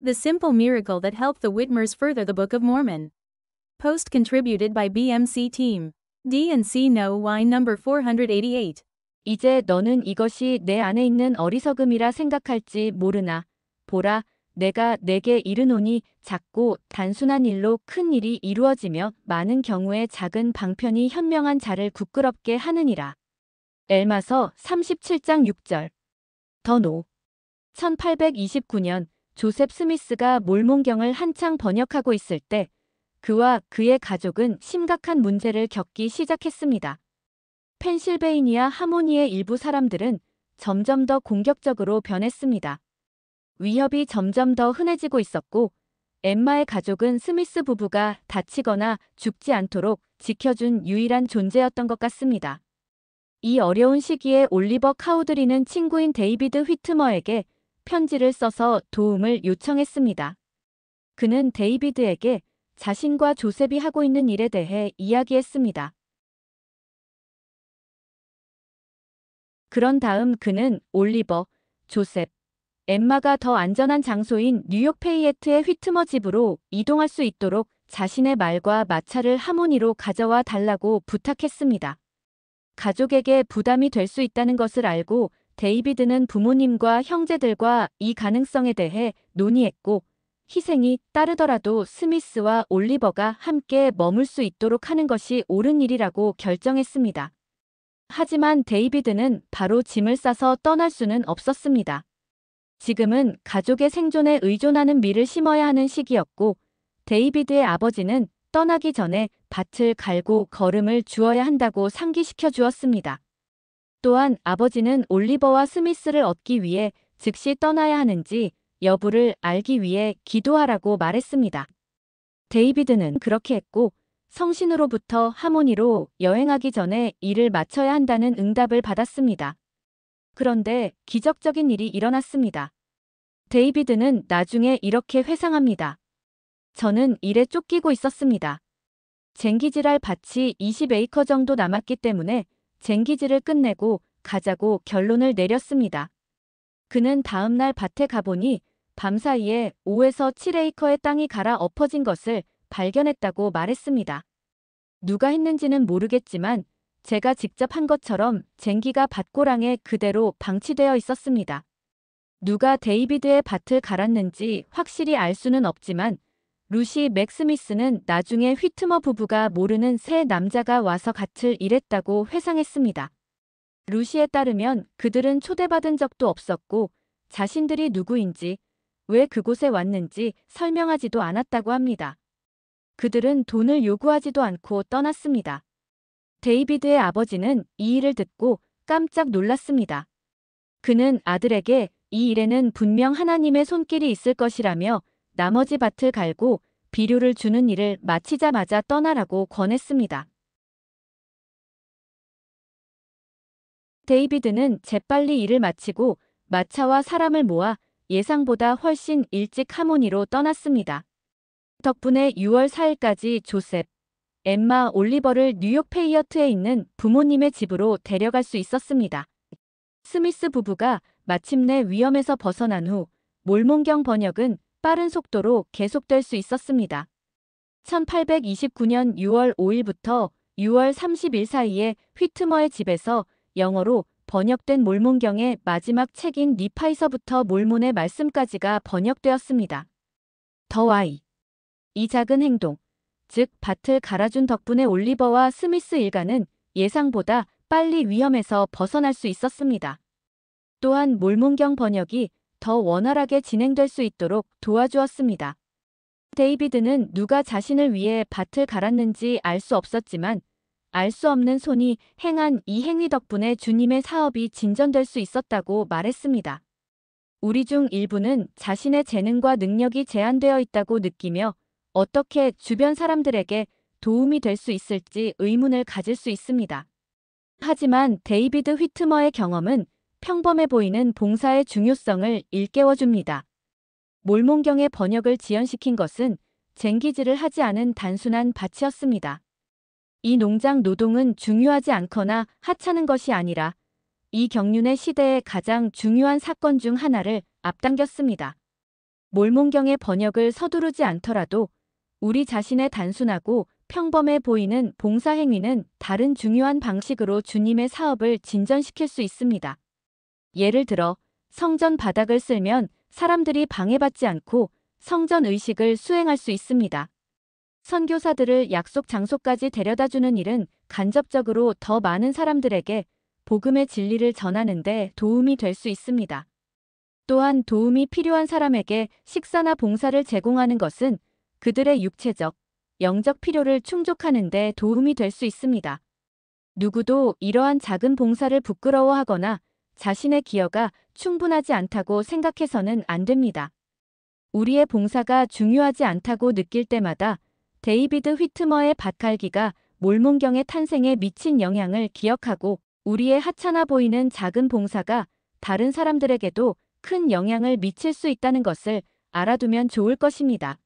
The simple miracle that helped the Whitmers further the Book of Mormon. Post contributed by BMC team. D&C No Wine number 488. 이제 너는 이것이 내 안에 있는 어리석음이라 생각할지 모르나. 보라, 내가 내게 이르노니 작고 단순한 일로 큰 일이 이루어지며 많은 경우에 작은 방편이 현명한 자를 부끄럽게 하느니라. 엘마서 37장 6절. 더노. 1829년 조셉 스미스가 몰몬경을 한창 번역하고 있을 때 그와 그의 가족은 심각한 문제를 겪기 시작했습니다. 펜실베이니아 하모니의 일부 사람들은 점점 더 공격적으로 변했습니다. 위협이 점점 더 흔해지고 있었고 엠마의 가족은 스미스 부부가 다치거나 죽지 않도록 지켜준 유일한 존재였던 것 같습니다. 이 어려운 시기에 올리버 카우드리는 친구인 데이비드 휘트머에게 편지를 써서 도움을 요청했습니다. 그는 데이비드에게 자신과 조셉이 하고 있는 일에 대해 이야기했습니다. 그런 다음 그는 올리버, 조셉, 엠마가 더 안전한 장소인 뉴욕 페이에트의 휘트머 집으로 이동할 수 있도록 자신의 말과 마차를 하모니로 가져와 달라고 부탁했습니다. 가족에게 부담이 될 수 있다는 것을 알고 데이비드는 부모님과 형제들과 이 가능성에 대해 논의했고 희생이 따르더라도 스미스와 올리버가 함께 머물 수 있도록 하는 것이 옳은 일이라고 결정했습니다. 하지만 데이비드는 바로 짐을 싸서 떠날 수는 없었습니다. 지금은 가족의 생존에 의존하는 밀을 심어야 하는 시기였고 데이비드의 아버지는 떠나기 전에 밭을 갈고 거름을 주어야 한다고 상기시켜 주었습니다. 또한 아버지는 올리버와 스미스를 얻기 위해 즉시 떠나야 하는지 여부를 알기 위해 기도하라고 말했습니다. 데이비드는 그렇게 했고 성신으로부터 하모니로 여행하기 전에 일을 마쳐야 한다는 응답을 받았습니다. 그런데 기적적인 일이 일어났습니다. 데이비드는 나중에 이렇게 회상합니다. 저는 일에 쫓기고 있었습니다. 쟁기질할 밭이 20에이커 정도 남았기 때문에 쟁기질을 끝내고 가자고 결론을 내렸습니다. 그는 다음날 밭에 가보니 밤사이에 5에서 7에이커의 땅이 갈아 엎어진 것을 발견했다고 말했습니다. 누가 했는지는 모르겠지만 제가 직접 한 것처럼 쟁기가 밭고랑에 그대로 방치되어 있었습니다. 누가 데이비드의 밭을 갈았는지 확실히 알 수는 없지만 루시 맥스미스는 나중에 휘트머 부부가 모르는 세 남자가 와서 같이 일했다고 회상했습니다. 루시에 따르면 그들은 초대받은 적도 없었고 자신들이 누구인지 왜 그곳에 왔는지 설명하지도 않았다고 합니다. 그들은 돈을 요구하지도 않고 떠났습니다. 데이비드의 아버지는 이 일을 듣고 깜짝 놀랐습니다. 그는 아들에게 이 일에는 분명 하나님의 손길이 있을 것이라며 나머지 밭을 갈고 비료를 주는 일을 마치자마자 떠나라고 권했습니다. 데이비드는 재빨리 일을 마치고 마차와 사람을 모아 예상보다 훨씬 일찍 하모니로 떠났습니다. 덕분에 6월 4일까지 조셉, 엠마 올리버를 뉴욕 페이어트에 있는 부모님의 집으로 데려갈 수 있었습니다. 스미스 부부가 마침내 위험에서 벗어난 후 몰몬경 번역은 빠른 속도로 계속될 수 있었습니다. 1829년 6월 5일부터 6월 30일 사이에 휘트머의 집에서 영어로 번역된 몰몬경의 마지막 책인 니파이서부터 몰몬의 말씀까지가 번역되었습니다. 더 와이. 이 작은 행동, 즉 밭을 갈아준 덕분에 올리버와 스미스 일가는 예상보다 빨리 위험에서 벗어날 수 있었습니다. 또한 몰몬경 번역이 더 원활하게 진행될 수 있도록 도와주었습니다. 데이비드는 누가 자신을 위해 밭을 갈았는지 알 수 없었지만 알 수 없는 손이 행한 이 행위 덕분에 주님의 사업이 진전될 수 있었다고 말했습니다. 우리 중 일부는 자신의 재능과 능력이 제한되어 있다고 느끼며 어떻게 주변 사람들에게 도움이 될 수 있을지 의문을 가질 수 있습니다. 하지만 데이비드 휘트머의 경험은 평범해 보이는 봉사의 중요성을 일깨워줍니다. 몰몬경의 번역을 지연시킨 것은 쟁기질을 하지 않은 단순한 밭이었습니다. 이 농장 노동은 중요하지 않거나 하찮은 것이 아니라 이 경륜의 시대의 가장 중요한 사건 중 하나를 앞당겼습니다. 몰몬경의 번역을 서두르지 않더라도 우리 자신의 단순하고 평범해 보이는 봉사 행위는 다른 중요한 방식으로 주님의 사업을 진전시킬 수 있습니다. 예를 들어 성전 바닥을 쓸면 사람들이 방해받지 않고 성전 의식을 수행할 수 있습니다. 선교사들을 약속 장소까지 데려다주는 일은 간접적으로 더 많은 사람들에게 복음의 진리를 전하는 데 도움이 될 수 있습니다. 또한 도움이 필요한 사람에게 식사나 봉사를 제공하는 것은 그들의 육체적, 영적 필요를 충족하는 데 도움이 될 수 있습니다. 누구도 이러한 작은 봉사를 부끄러워하거나 자신의 기여가 충분하지 않다고 생각해서는 안 됩니다. 우리의 봉사가 중요하지 않다고 느낄 때마다 데이비드 휘트머의 밭갈기가 몰몬경의 탄생에 미친 영향을 기억하고 우리의 하찮아 보이는 작은 봉사가 다른 사람들에게도 큰 영향을 미칠 수 있다는 것을 알아두면 좋을 것입니다.